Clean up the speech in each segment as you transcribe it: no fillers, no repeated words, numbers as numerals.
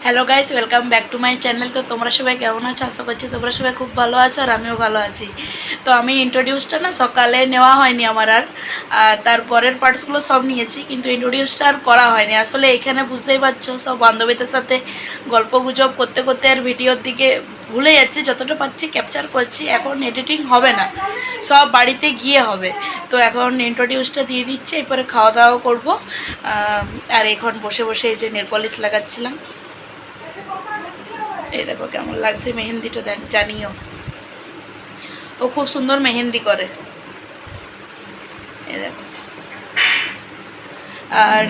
Hello guys, welcome back to my channel. তো তোমরা সবাই কেমন আছো? আশা করছি তোমরা সবাই খুব ভালো আছো আর আমিও ভালো আছি। তো আমি ইন্ট্রোডিউসটা না সকালে নেওয়া হয়নি আমার, আর তার পরের পার্টসগুলো সব নিয়েছি, কিন্তু ইন্ট্রোডিউসটা আর করা হয়নি। আসলে এখানে বুঝতেই পারছো, সব বান্ধবীদের সাথে গল্প গুজব করতে করতে আর ভিডিওর দিকে ভুলে যাচ্ছি। যতটা পাচ্ছি ক্যাপচার করছি, এখন এডিটিং হবে না, সব বাড়িতে গিয়ে হবে। তো এখন ইন্ট্রোডিউসটা দিয়ে দিচ্ছে, এরপরে খাওয়া দাওয়া করবো। আর এখন বসে বসে এই যে নেল পলিশ লাগাচ্ছিলাম। এই দেখো কেমন লাগছে মেহেন্দিটা, জানিও। ও খুব সুন্দর মেহেন্দি করে, এই দেখো। আর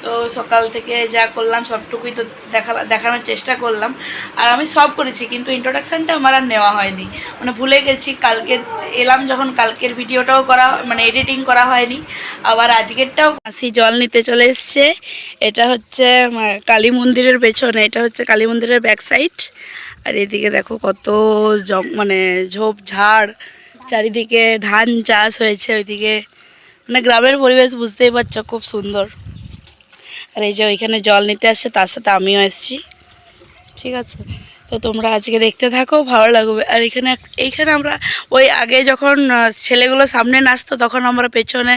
তো সকাল থেকে যা করলাম সবটুকুই তো দেখানোর চেষ্টা করলাম। আর আমি সব করেছি, কিন্তু ইন্ট্রোডাকশানটা আমার আর নেওয়া হয়নি, মানে ভুলে গেছি। কালকে এলাম যখন, কালকের ভিডিওটাও করা মানে এডিটিং করা হয়নি। আবার আজকেরটাও আসি জল নিতে চলে এসছে। এটা হচ্ছে কালী মন্দিরের পেছনে, এটা হচ্ছে কালী মন্দিরের ব্যাক সাইড। আর এদিকে দেখো কত মানে ঝোপঝাড়, চারিদিকে ধান চাষ হয়েছে ওইদিকে, মানে গ্রামের পরিবেশ বুঝতেই পারছো, খুব সুন্দর। আর এই যে ওইখানে জল নিতে আসছে, তার সাথে আমিও এসেছি, ঠিক আছে। তো তোমরা আজকে দেখতে থাকো, ভালো লাগবে। আর এইখানে আমরা ওই আগে যখন ছেলেগুলো সামনে নাচতো, তখন আমরা পেছনে,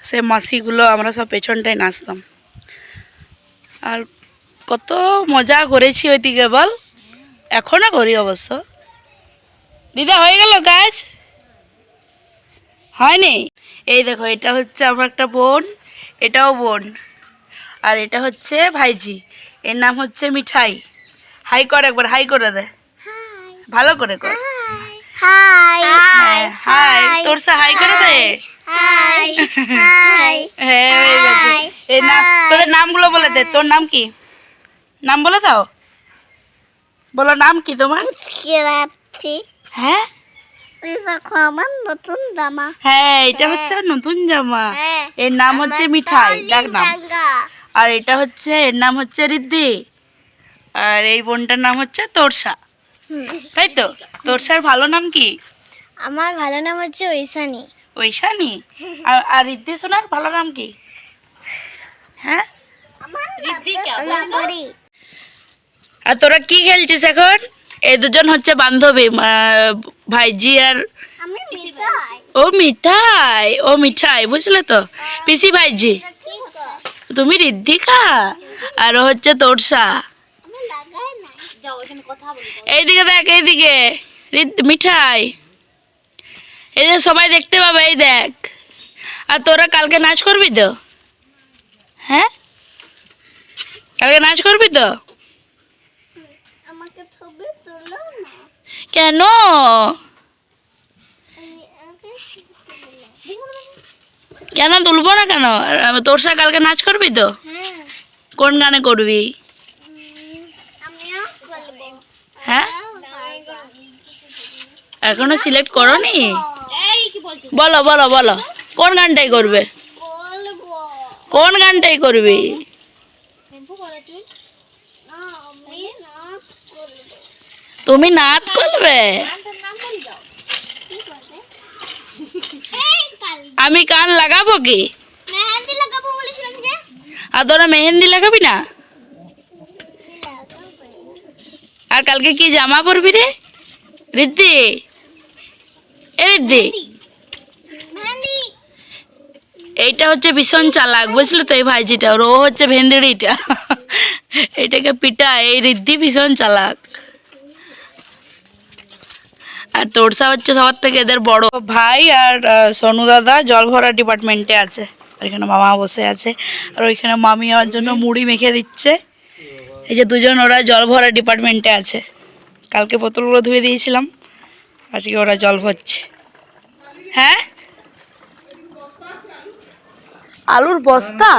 সে মাসিগুলো আমরা সব পেছনটায় নাচতাম। আর কত মজা করেছি ওইদিকে, বল। এখনও করি অবশ্য। দিদা হয়ে গেল কাজ? হয়নি? এই দেখো, এটা হচ্ছে আমার একটা বোন, এটাও বোন। আর এটা হচ্ছে ভাইজি, এর নাম হচ্ছে মিঠাই। হাই কর একবার, হাই করে দে, ভালো করে কর। হাই হাই, তোর সা হাই করে দে। হাই হাই হ্যাঁ, হয়ে গেছে। এই নাম, তোদের নামগুলো বলে দে। তোর নাম কি? নাম বলে দাও, বলো নাম কি তোমার? কেরাতি হ্যাঁ দেখো আমার নতুন জামা। হ্যাঁ, এটা হচ্ছে আমার নতুন জামা। হ্যাঁ, এর নাম হচ্ছে মিঠাই, ডাক নাম। টাঙ্গা। আর এটা হচ্ছে, এর নাম হচ্ছে রিদ্ধি। আর এই বোনটার নাম হচ্ছে তোরসা, তাই তো? তোরসার ভালো নাম কি? আমার ভালো নাম হচ্ছে ঐশানী। ঐশানী। আর রিদ্ধি সোনার ভালো নাম কি? হ্যাঁ, আমি পড়ি। আর তোরা কি খেলছিস এখন? এই দুজন হচ্ছে বান্ধবী, ভাইজি আর আমি মিঠাই। ও মিঠাই, ও মিঠাই, বুঝলে তো? পিসি ভাইজি, তুমি রিদ্ধিকা, আর ও হচ্ছে তোরসা। আমি লাগাই না। যাও ওখানে কথা বলি। এইদিকে দেখ, এইদিকে মিঠাই, এই যে সবাই দেখতে পাবে, এই দেখ। আর তোরা কালকে নাচ করবি তো? হ্যাঁ, কালকে নাচ করবি তো? আমাকে ছবি তুলো না। কেন? কেন তুলবো না কেন? তোরসা কালকে নাচ করবি তো? হ্যাঁ, কোন গানে করবি? আমিও বলবো। হ্যাঁ, এখনো সিলেক্ট করনি? এই কি বলছিস? বলো বলো বলো, কোন গানটাই করবে? বলবো। কোন গানটাই করবি? শ্যাম্পু করা তুই? না, আমি নাচ করবো। তুমি নাচ করবে? গানটার নাম বলে দাও। কি করবে? এই কাল আমি কান লাগাবো কি? মেহেন্দি লাগাবো বলেছিলাম যে। আর তোরা মেহেন্দি লাগাবি না? আর কালকে কি জামা পরবি রে রিদ্ধি? এ রিদ্ধি, মেহেন্দি। এইটা হচ্ছে ভীষণ চালাক, বুঝলি তো? এই ভাইজিটা, আর ও হচ্ছে ভেন্দিরিটা। এইটাকে পিটা, এই রিদ্ধি ভীষণ চালাক। আর তোরসা হচ্ছে সবার থেকে এদের বড় ভাই। আর সোনু দাদা জল ভরা ডিপার্টমেন্টে আছে, আর এখানে মামা বসে আছে। আর ওইখানে মামি আমার জন্য মুড়ি মেখে দিচ্ছে। এই যে দুজন, ওরা জল ভরা ডিপার্টমেন্টে আছে। কালকে বোতলগুলো ধুয়ে দিয়েছিলাম, আজকে ওরা জল ভরছে। হ্যাঁ, আলুর বস্তা?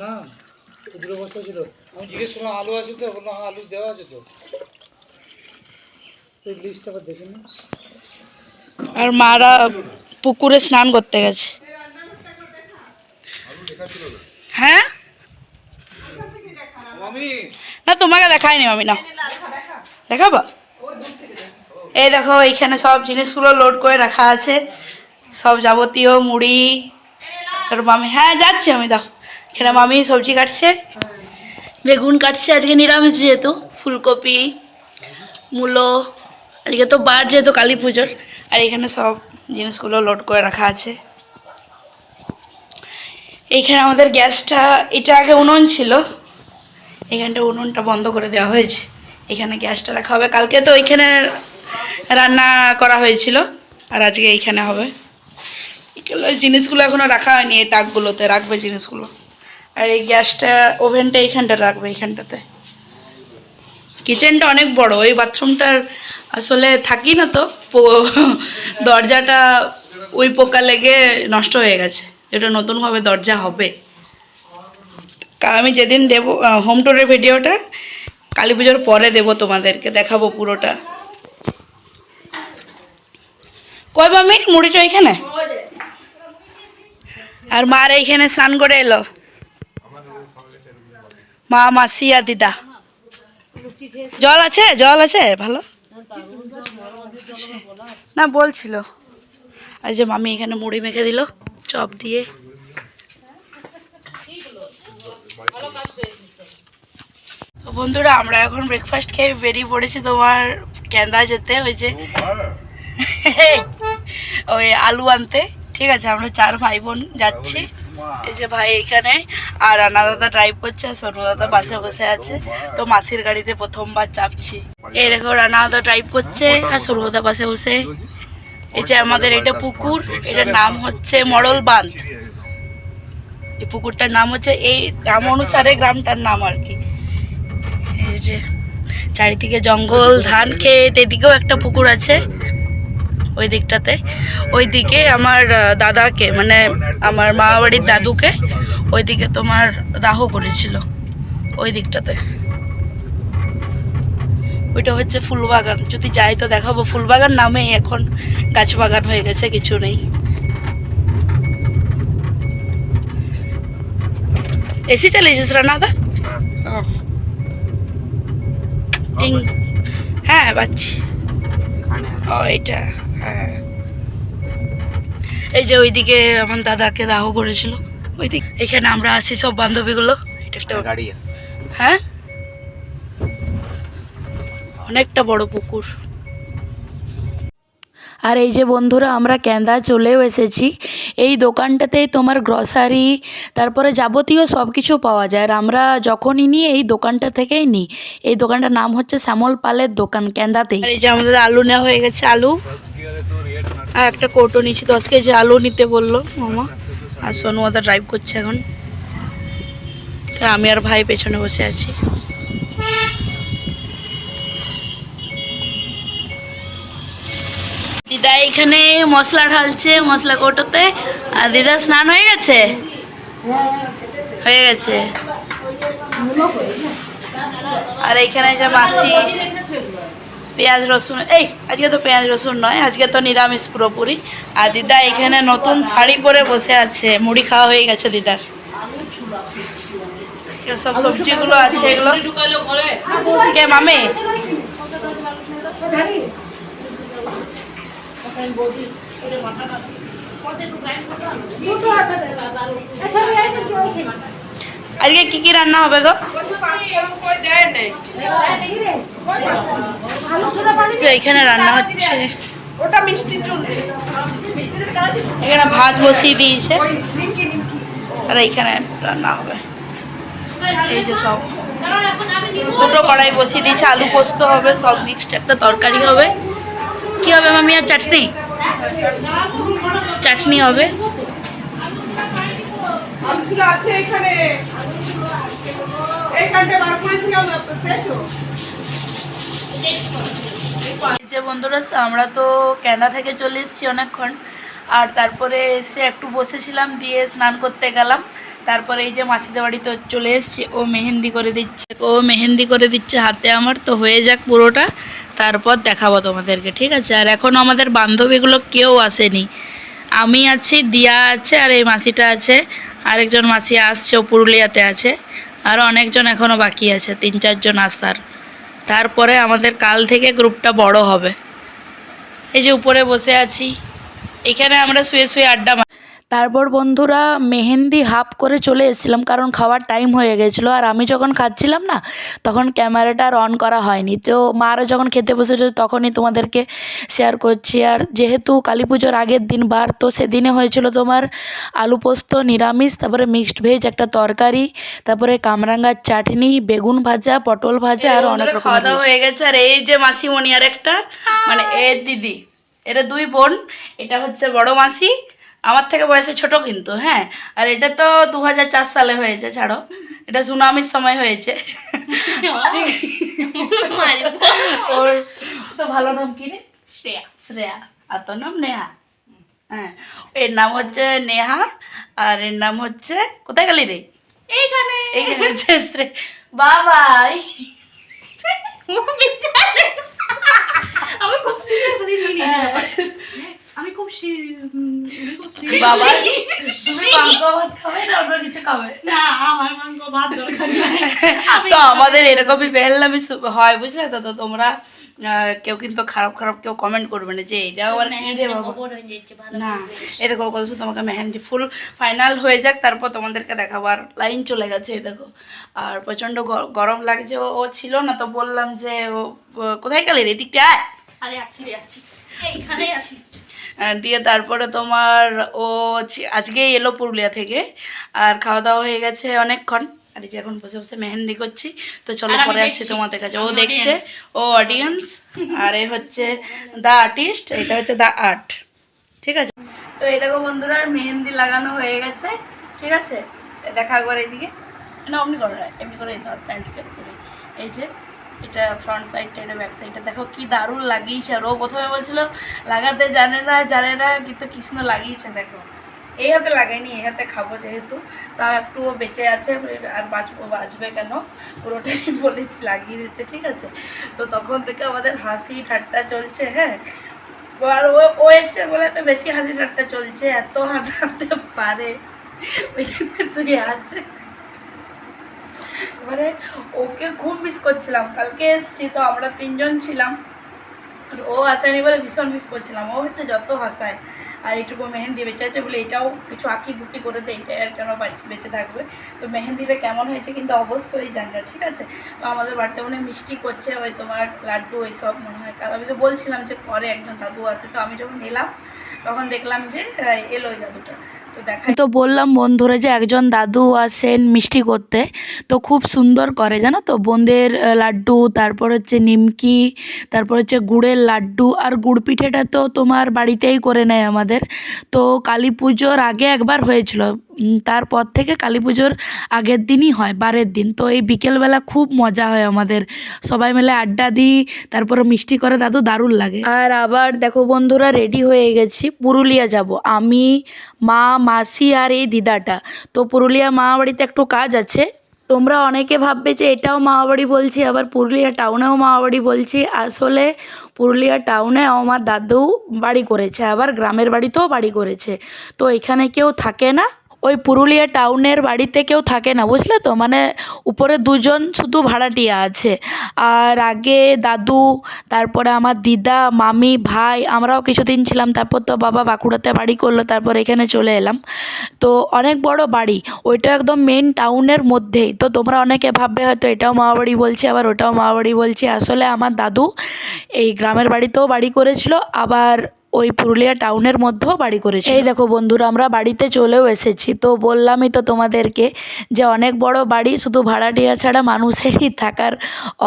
না, দুটো বস্তা ছিল। আমি জিজ্ঞেস করলাম আলু আছে তো, বললাম হ্যাঁ আলু দেওয়া আছে তো। এই লিস্টটা আবার দেখে নি। আর মারা পুকুরে স্নান করতে গেছে। হ্যাঁ, না তোমাকে দেখায়নি মামি, না দেখাবো। এই দেখো, এইখানে সব জিনিসগুলো লোড করে রাখা আছে, সব যাবতীয় মুড়ি। আর মামি, হ্যাঁ যাচ্ছি আমি, দাও। এখানে মামি সবজি কাটছে, বেগুন কাটছে, আজকে নিরামিষ যেহেতু, ফুলকপি, মূলো, আজকে তো বার যেহেতু কালী পুজোর। আর এখানে সব জিনিসগুলো লোড করে রাখা আছে। এইখানে আমাদের গ্যাসটা, এটা আগে উনুন ছিল, এখানটা উনুনটা বন্ধ করে দেওয়া হয়েছে, এখানে গ্যাসটা রাখা হবে। কালকে তো ওইখানে রান্না করা হয়েছিল, আর আজকে এইখানে হবে। এগুলো জিনিসগুলো এখনও রাখা হয়নি, এই তাকগুলোতে রাখবে জিনিসগুলো। আর এই গ্যাসটা, ওভেনটা এইখানটা রাখবে, এইখানটাতে। কিচেনটা অনেক বড়, ওই বাথরুমটার আসলে থাকি না তো, দরজাটা ওই পোকা লেগে নষ্ট হয়ে গেছে, এটা নতুনভাবে দরজা হবে। আমি যেদিন দেবো হোম ট্যুরের ভিডিওটা, কালী পুজোর পরে দেবো, তোমাদেরকে দেখাবো পুরোটা। কই মামি, মুড়িটা এখানে? আর মার এইখানে স্নান করে এলো মা, মাসি আর দিদা। জল আছে, জল আছে ভালো না বলছিল। আর যে মামি এখানে মুড়ি মেখে দিল চপ দিয়ে। তো বন্ধুরা, আমরা এখন ব্রেকফাস্ট খেয়ে বেরিয়ে পড়েছি তোমার কেন্দা যেতে, ওই যে ওই আলু আনতে। ঠিক আছে, আমরা 4 ভাই বোন যাচ্ছি। এই যে ভাই এখানে, আর রানা দাদা ড্রাইভ করছে, আর সোনু দাদা পাশে বসে আছে। তো মাসির গাড়িতে প্রথমবার চাপছি। এই দেখো, রানা দাদা ড্রাইভ করছে আর সোনু দাদা পাশে বসে। এই যে আমাদের এটা পুকুর, এটার নাম হচ্ছে মরল বাঁধ। এই পুকুরটার নাম হচ্ছে, এই নাম অনুসারে গ্রামটার নাম আর কি। এই যে চারিদিকে জঙ্গল, ধান ক্ষেত, এদিকেও একটা পুকুর আছে ওই দিকটাতে। ওই দিকে আমার দাদাকে, মানে আমার মা বাড়ির দাদুকে ওইদিকে তোমার দাহ করেছিল, ওই দিকটাতে। ওইটা হচ্ছে ফুলবাগান, যদি যাই তো দেখাবো। ফুলবাগান নামেই এখন গাছ বাগান হয়ে গেছে, কিছু নেই। এসি চালিয়েছিস রান্নাটা? হ্যাঁ পাচ্ছি। ও এটা, হ্যাঁ। এই যে ওইদিকে আমার দাদাকে দাহ করেছিল, ওই দিক। এখানে আমরা আসি সব বান্ধবীগুলো। এটা একটা গাড়ি, হ্যাঁ, অনেকটা বড় পুকুর। আর এই যে বন্ধুরা, আমরা কেন্দা চলেও এসেছি। এই দোকানটাতেই তোমার গ্রসারি, তারপরে যাবতীয় সব কিছু পাওয়া যায়। আর আমরা যখনই নিই এই দোকানটা থেকেই নিই। এই দোকানটার নাম হচ্ছে শ্যামল পালের দোকান, কেন্দাতেই। আর এই যে আমাদের আলু নেওয়া হয়ে গেছে, আলু আর একটা কৌটো নিচ্ছি। 10 কেজি আলু নিতে বললো মামা। আর সোনু ওদের ড্রাইভ করছে এখন, আমি আর ভাই পেছনে বসে আছি। দিদা এখানে মশলা ঢালছে মশলা কৌটোতে। আর দিদা স্নান হয়ে গেছে, হয়ে গেছে। আর এইখানে যে মাসি পেঁয়াজ রসুন, এই আজকে তো পেঁয়াজ রসুন নয়, আজকে তো নিরামিষ পুরোপুরি। আর দিদা এখানে নতুন শাড়ি পরে বসে আছে, মুড়ি খাওয়া হয়ে গেছে দিদার। সব সবজিগুলো আছে, এগুলো কে মামে? আজকে কি কি রান্না হবে গো? এখানে রান্না হচ্ছে, এখানে ভাত বসিয়ে দিয়েছে, আর এইখানে রান্না হবে। এই যে সব দুটো কড়াই বসিয়ে দিয়েছে, আলু পোস্ত হবে, সব মিক্সড একটা তরকারি হবে। কি হবে মামি? আর চাটনি, চাটনি হবে। যে বন্ধুরা, আমরা তো কেন্দা থেকে চলে এসেছি অনেকক্ষণ। আর তারপরে এসে একটু বসেছিলাম, দিয়ে স্নান করতে গেলাম। তারপরে এই যে মাসিদের বাড়িতে চলে এসেছি, ও মেহেন্দি করে দিচ্ছে হাতে আমার। তো হয়ে যাক পুরোটা, তারপর দেখাবো তোমাদেরকে, ঠিক আছে? আর এখনও আমাদের বান্ধবীগুলো কেউ আসেনি। আমি আছি, দিয়া আছে, আর এই মাসিটা আছে। আরেকজন মাসি আসছে, ও পুরুলিয়াতে আছে। আর অনেকজন এখনও বাকি আছে, 3-4 জন আসতার। তারপরে আমাদের কাল থেকে গ্রুপটা বড় হবে। এই যে উপরে বসে আছি, এখানে আমরা শুয়ে শুয়ে আড্ডা মারি। তারপর বন্ধুরা মেহেন্দি হাফ করে চলে এসেছিলাম, কারণ খাওয়ার টাইম হয়ে গেছিলো। আর আমি যখন খাচ্ছিলাম না, তখন ক্যামেরাটা আর অন করা হয়নি। তো মারা যখন খেতে বসেছে তখনই তোমাদেরকে শেয়ার করছি। আর যেহেতু কালী পুজোর আগের দিন বার, তো সেদিনে হয়েছিল তোমার আলু পোস্ত নিরামিষ, তারপরে মিক্সড ভেজ একটা তরকারি, তারপরে কামরাঙ্গার চাটনি, বেগুন ভাজা, পটল ভাজা আর অনেক রকম খাওয়া দাওয়া হয়ে গেছে। আর এই যে মাসিমণি আর একটা মানে এর দিদি, এরা দুই বোন। এটা হচ্ছে বড় মাসি, আমার থেকে বয়সে ছোট কিন্তু, হ্যাঁ। আর এটা তো 2004 সালে হয়েছে, ছাড়ো, এটা সুনামির সময় হয়েছে। ঠিক। ওর তো ভালো নাম কি রে? শ্রেয়া। আর তোর নাম নেহা। হ্যাঁ, এর নাম হচ্ছে নেহা আর এর নাম হচ্ছে, কোথায় গেলি রে? এইখানে হচ্ছে শ্রেয়া। বাবাই। আমি খুব বাবা তুমি মাংস ভাত খাবে না অন্য কিছু খাবে? না, আমার মাংস ভাত দরকার নাই। তো আমাদের এরকমই বেহলামি হয়, বুঝলে তো? তো তোমরা কেউ কিন্তু খারাপ খারাপ কেউ কমেন্ট করবে না যে এটা আবার কি রে বাবা। না, এই দেখো কত তোমাকে মেহেন্দি ফুল ফাইনাল হয়ে যাক, তারপর তোমাদেরকে দেখাবো। আর লাইন চলে গেছে, এই দেখো। আর প্রচণ্ড গরম লাগছে। ও ছিল না, তো বললাম যে ও কোথায় গেলে রে, দিকটা আয়। আরে আছি এইখানেই আছি। দিয়ে তারপরে তোমার ও আজকেই এলো পুরুলিয়া থেকে। আর খাওয়া দাওয়া হয়ে গেছে অনেকক্ষণ। আর এই যে এখন বসে বসে মেহেন্দি করছি। তো চলো পরে আসছি তোমাদের কাছে। ও দেখছে, ও অডিয়েন্স, আর এ হচ্ছে দ্য আর্টিস্ট, এটা হচ্ছে দ্য আর্ট। ঠিক আছে, তো এই দেখো বন্ধুরা মেহেন্দি লাগানো হয়ে গেছে। ঠিক আছে, দেখা একবার এইদিকে না, অমনি করো না, এমনি করে দিতে হবে, ল্যান্ডস্কেপ করে। এই যে এটা ফ্রন্ট সাইডটা, এটা ব্যাক সাইডটা, দেখো কি দারুণ লাগিয়েছে। আর ও প্রথমে বলছিল লাগাতে জানে না, কিন্তু কৃষ্ণ লাগিয়েছে। দেখো এই হাতে লাগাইনি, এই হাতে খাবো যেহেতু, তাও একটু ও বেঁচে আছে। আর বাঁচবে কেন, পুরোটাই বলেছি লাগিয়ে দিতে। ঠিক আছে, তো তখন থেকে আমাদের হাসি ঠাট্টা চলছে। হ্যাঁ, আর ও এসছে বলে তো বেশি হাসি ঠাট্টা চলছে, এত হাসাতে পারে। ওইখানে শুয়ে আছে। এবারে ওকে খুব মিস করছিলাম। কালকে এসছি তো আমরা 3 জন ছিলাম, আর ও আসেনি বলে ভীষণ মিস করছিলাম। ও হচ্ছে যত হাসায়। আর এইটুকু মেহেন্দি বেঁচে আছে বলে এটাও কিছু আঁকি বুকি করে দেয়, এটা আর কেন বেঁচে থাকবে। তো মেহেন্দিটা কেমন হয়েছে কিন্তু অবশ্যই জানবে। ঠিক আছে, তো আমাদের বাড়িতে মনে হয় মিষ্টি করছে, ওই তোমার লাড্ডু ওইসব মনে হয়। কারণ আমি তো বলছিলাম যে পরে একজন দাদু আসে, তো আমি যখন এলাম তখন দেখলাম যে এলো ওই দাদুটা। তো দেখা তো বললাম বন্ধুরা যে একজন দাদু আসেন মিষ্টি করতে, তো খুব সুন্দর করে, জানো তো। বোঁদের লাড্ডু, তারপর হচ্ছে নিমকি, তারপর হচ্ছে গুড়ের লাড্ডু। আর গুড় পিঠেটা তো তোমার বাড়িতেই করে নেয় আমাদের। তো কালী পুজোর আগে একবার হয়েছিল, তারপর থেকে কালী পুজোর আগের দিনই হয়, বারের দিন। তো এই বিকেলবেলা খুব মজা হয় আমাদের, সবাই মিলে আড্ডা দিই, তারপরে মিষ্টি করে দাদু, দারুণ লাগে। আর আবার দেখো বন্ধুরা রেডি হয়ে গেছি, পুরুলিয়া যাব আমি, মা, মাসি আর এই দিদাটা। তো পুরুলিয়া মামা বাড়িতে একটু কাজ আছে। তোমরা অনেকে ভাববে যে এটাও মামাবাড়ি বলছি, আবার পুরুলিয়া টাউনেও মামাবাড়ি বলছি। আসলে পুরুলিয়া টাউনে আমার দাদু বাড়ি করেছে, আবার গ্রামের বাড়িতেও বাড়ি করেছে। তো এখানে কেউ থাকে না, ওই পুরুলিয়া টাউনের বাড়িতে কেউ থাকে না, বুঝলে তো। মানে উপরে 2 জন শুধু ভাড়াটিয়া আছে। আর আগে দাদু, তারপরে আমার দিদা, মামি, ভাই, আমরাও কিছুদিন ছিলাম। তারপর তো বাবা বাঁকুড়াতে বাড়ি করলো, তারপর এখানে চলে এলাম। তো অনেক বড় বাড়ি, ওইটা একদম মেন টাউনের মধ্যেই। তো তোমরা অনেকে ভাববে হয়তো এটাও মামাবাড়ি বলছি, আবার ওটাও মামাবাড়ি বলছি। আসলে আমার দাদু এই গ্রামের বাড়িতেও বাড়ি করেছিল, আবার ওই পুরুলিয়া টাউনের মধ্যেও বাড়ি করেছে। এই দেখো বন্ধুরা আমরা বাড়িতে চলেও এসেছি। তো বললামই তো তোমাদেরকে যে অনেক বড় বাড়ি, শুধু ভাড়াটিয়া ছাড়া মানুষেরই থাকার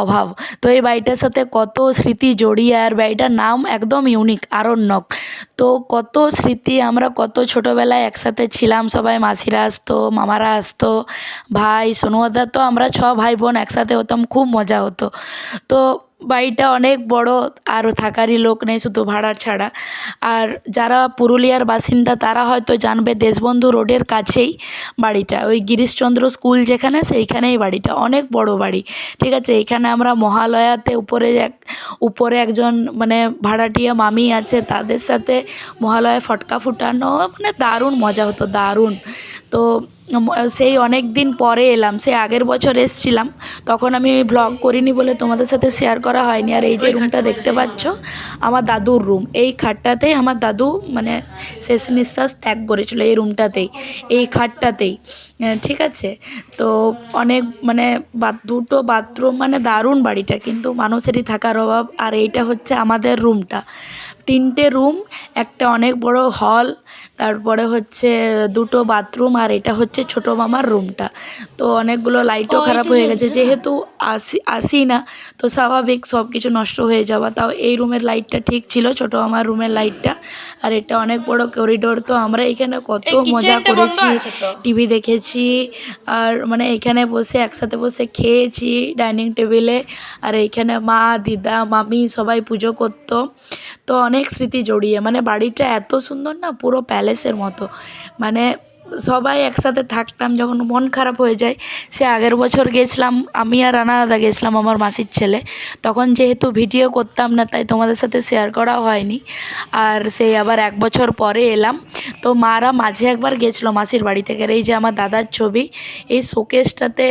অভাব। তো এই বাড়িটার সাথে কত স্মৃতি জড়িয়ে, আর বাড়িটার নাম একদম ইউনিক, আরণ্যক। তো কত স্মৃতি, আমরা কত ছোটোবেলায় একসাথে ছিলাম, সবাই মাসিরা আসতো, মামারা আসতো, ভাই, সোনুদা, তো আমরা 6 ভাই বোন একসাথে হতাম, খুব মজা হতো। তো বাড়িটা অনেক বড়, আর থাকারই লোক নেই, শুধু ভাড়া ছাড়া। আর যারা পুরুলিয়ার বাসিন্দা তারা হয়তো জানবে, দেশবন্ধু রোডের কাছেই বাড়িটা, ওই গিরিশচন্দ্র স্কুল যেখানে, সেইখানেই বাড়িটা, অনেক বড় বাড়ি। ঠিক আছে, এখানে আমরা মহালয়াতে উপরে একজন মানে ভাড়াটিয়া মামি আছে, তাদের সাথে মহালয়া ফটকা ফুটানো, মানে দারুণ মজা হতো, দারুণ। তো সেই অনেক দিন পরে এলাম, সেই আগের বছর এসছিলাম, তখন আমি ব্লগ করিনি বলে তোমাদের সাথে শেয়ার করা হয়নি। আর এই যে রুমটা দেখতে পাচ্ছ আমার দাদুর রুম, এই খাটটাতেই আমার দাদু মানে শেষ নিঃশ্বাস ত্যাগ করেছিল, এই রুমটাতেই, এই খাটটাতেই। ঠিক আছে, তো অনেক মানে দুটো বাথরুম, মানে দারুণ বাড়িটা, কিন্তু মানুষেরই থাকার অভাব। আর এইটা হচ্ছে আমাদের রুমটা, 3টে রুম, একটা অনেক বড় হল, তারপরে হচ্ছে 2টো বাথরুম, আর এটা হচ্ছে ছোটো মামার রুমটা। তো অনেকগুলো লাইটও খারাপ হয়ে গেছে, যেহেতু আসি না, তো স্বাভাবিক সব কিছু নষ্ট হয়ে যাওয়া। তাও এই রুমের লাইটটা ঠিক ছিল, ছোটো মামার রুমের লাইটটা। আর এটা অনেক বড় করিডোর, তো আমরা এখানে কত মজা করেছি, টিভি দেখেছি, আর মানে এখানে বসে একসাথে বসে খেয়েছি ডাইনিং টেবিলে। আর এইখানে মা, দিদা, মামি সবাই পুজো করতো। তো অনেক স্মৃতি জড়িয়ে, মানে বাড়িটা এত সুন্দর না, পুরো প্যালেসের মতো। মানে সবাই একসাথে থাকতাম, যখন মন খারাপ হয়ে যায়, সে আগের বছর গেছিলাম আমি আর রানা দাদা গেছিলাম, আমার মাসির ছেলে, তখন যেহেতু ভিডিও করতাম না তাই তোমাদের সাথে শেয়ার করা হয়নি। আর সেই আবার 1 বছর পরে এলাম, তো মারা মাঝে একবার গেছিলো মাসির বাড়ি থেকে। আর এই যে আমার দাদার ছবি, এই শোকেসটাতে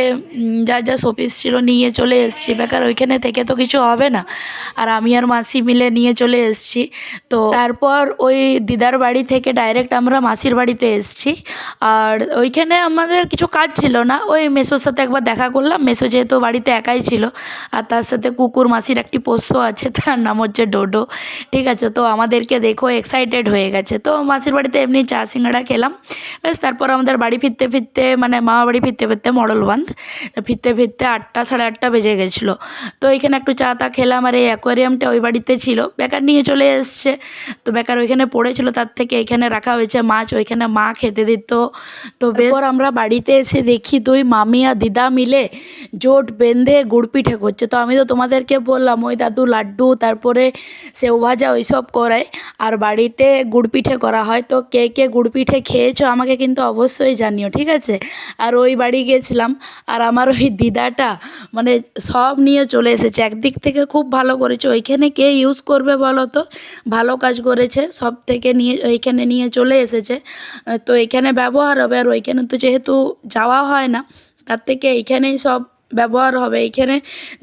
যা যা শোপিস ছিল নিয়ে চলে এসেছি, বেকার ওইখানে থেকে তো কিছু হবে না। আর আমি আর মাসি মিলে নিয়ে চলে এসেছি। তো তারপর ওই দিদার বাড়ি থেকে ডাইরেক্ট আমরা মাসির বাড়িতে এসেছি। আর ওইখানে আমাদের কিছু কাজ ছিল না, ওই মেসোর সাথে একবার দেখা করলাম, মেসো যেহেতু বাড়িতে একাই ছিল, আর তার সাথে কুকুর, মাসির একটি পোষ্য আছে, তার নাম হচ্ছে ডোডো। ঠিক আছে, তো আমাদেরকে দেখো এক্সাইটেড হয়ে গেছে। তো মাসির বাড়িতে এমনি চা সিঙ্গাড়া খেলাম, বেশ। তারপর আমাদের বাড়ি ফিরতে ফিরতে, মানে মামা বাড়ি ফিরতে ফিরতে মডলবান্ধ ফিরতে ফিরতে 8টা সাড়ে 8টা বেজে গেছিলো। তো এখানে একটু চা তা খেলাম। আর এই অ্যাকোয়ারিয়ামটা ওই বাড়িতে ছিল, বেকার নিয়ে চলে এসছে, তো বেকার ওইখানে পড়েছিল, তার থেকে এখানে রাখা হয়েছে মাছ, ওইখানে মা খেতে দিত। তো বেশ আমরা বাড়িতে এসে দেখি 2 মামি আর দিদা মিলে জোট বেঁধে গুড় পিঠে করছে। তো আমি তো তোমাদেরকে বললাম ওই দাদু লাড্ডু, তারপরে সেও ভাজা ওইসব করায়, আর বাড়িতে গুড় পিঠে করা হয়। তো কে কে গুড় পিঠে খেয়েছো আমাকে কিন্তু অবশ্যই জানিও, ঠিক আছে। আর ওই বাড়ি গেছিলাম, আর আমার ওই দিদাটা মানে সব নিয়ে চলে এসেছে, একদিক থেকে খুব ভালো করেছে। ওইখানে কে ইউজ করবে বলো তো, ভালো কাজ করেছে, সব থেকে নিয়ে ওইখানে নিয়ে চলে এসেছে। তো এখানে ব্যবহার হবে, আর ওইখানে তো যেহেতু যাওয়া হয় না, তার থেকে এইখানেই সব ব্যবহার হবে। এইখানে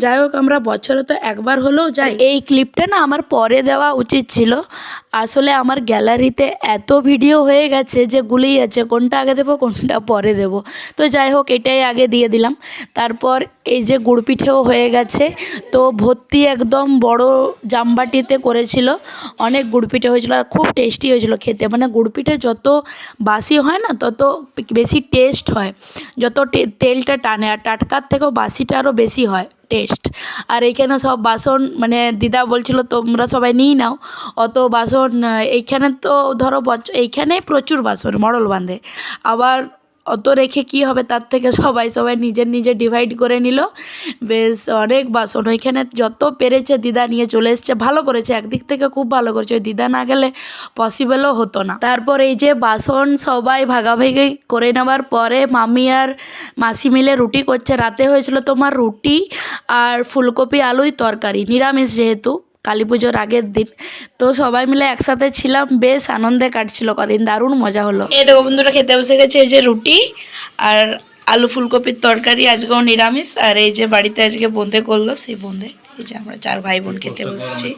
যাই হোক, আমরা বছরে তো একবার হলেও যাই। এই ক্লিপটা না আমার পরে দেওয়া উচিত ছিল, আসলে আমার গ্যালারিতে এত ভিডিও হয়ে গেছে যে গুলিয়ে যাচ্ছে, কোনটা আগে দেবো কোনটা পরে দেবো। তো যাই হোক, এটাই আগে দিয়ে দিলাম। তারপর এই যে গুড় পিঠেও হয়ে গেছে, তো ভর্তি একদম বড় জামবাটিতে করেছিল, অনেক গুড় পিঠে হয়েছিল, আর খুব টেস্টি হয়েছিল খেতে। মানে গুড় পিঠে যত বাসি হয় না তত বেশি টেস্ট হয়, যত তেলটা টানে, আর টাটকার থেকেও বাসিটা আরও বেশি হয় টেস্ট। আর এইখানে সব বাসন, মানে দিদা বলছিল তোমরা সবাই নিয়ে নাও, অত বাসন এইখানে তো ধরো এইখানে প্রচুর বাসন মডল বাঁধে, আবার অত রেখে কি হবে, তার থেকে সবাই নিজের ডিভাইড করে নিল। বেশ অনেক বাসন ওইখানে যত পেরেছে দিদা নিয়ে চলে এসছে, ভালো করেছে, একদিক থেকে খুব ভালো করেছে, ওই দিদা না গেলে পসিবলও হতো না। তারপর এই যে বাসন সবাই ভাগাভাগি করে নেওয়ার পরে মামি আর মাসি মিলে রুটি করছে। রাতে হয়েছিল তোমার রুটি আর ফুলকপি আলুই তরকারি, নিরামিষ যেহেতু কালী পুজোর আগের দিন, তো সবাই মিলে একসাথে ছিলাম, বেশ আনন্দে কাটছিল কদিন, দারুণ মজা হলো। এই দেখো বন্ধুরা, খেতে বসে গেছে এই যে রুটি আর আলু ফুলকপির তরকারি, আজকেও নিরামিষ। আর এই যে বাড়িতে আজকে বোঁদে করলো, সেই বোঁদে, এই যে আমরা 4 ভাই বোন খেতে বসছি।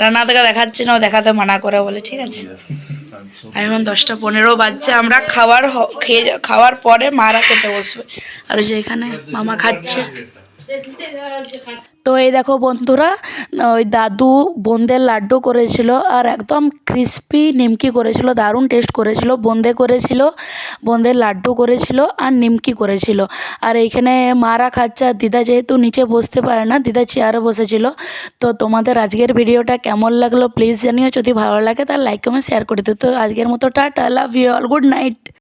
রান্না থেকে দেখাচ্ছে না, দেখাতে মানা করে বলে, ঠিক আছে। আর এখন 10টা 15 বাজছে, আমরা খাওয়ার পরে মারা খেতে বসবে। আর ওই যে এখানে মামা খাচ্ছে। তো এই দেখো বন্ধুরা, ওই দাদু বোঁদের লাড্ডু করেছিল, আর একদম ক্রিস্পি নিমকি করেছিল, দারুণ টেস্ট করেছিল। বোঁদে করেছিল, বোঁদের লাড্ডু করেছিল, আর নিমকি করেছিল। আর এইখানে মারা খাচ্ছে, আর দিদা যেহেতু নিচে বসতে পারে না, দিদা চেয়ারে বসেছিল। তো তোমাদের আজকের ভিডিওটা কেমন লাগলো প্লিজ জানিও, যদি ভালো লাগে তাহলে লাইক কমেন্ট শেয়ার করে দিও। তো আজকের মতো tata, love you all, good night.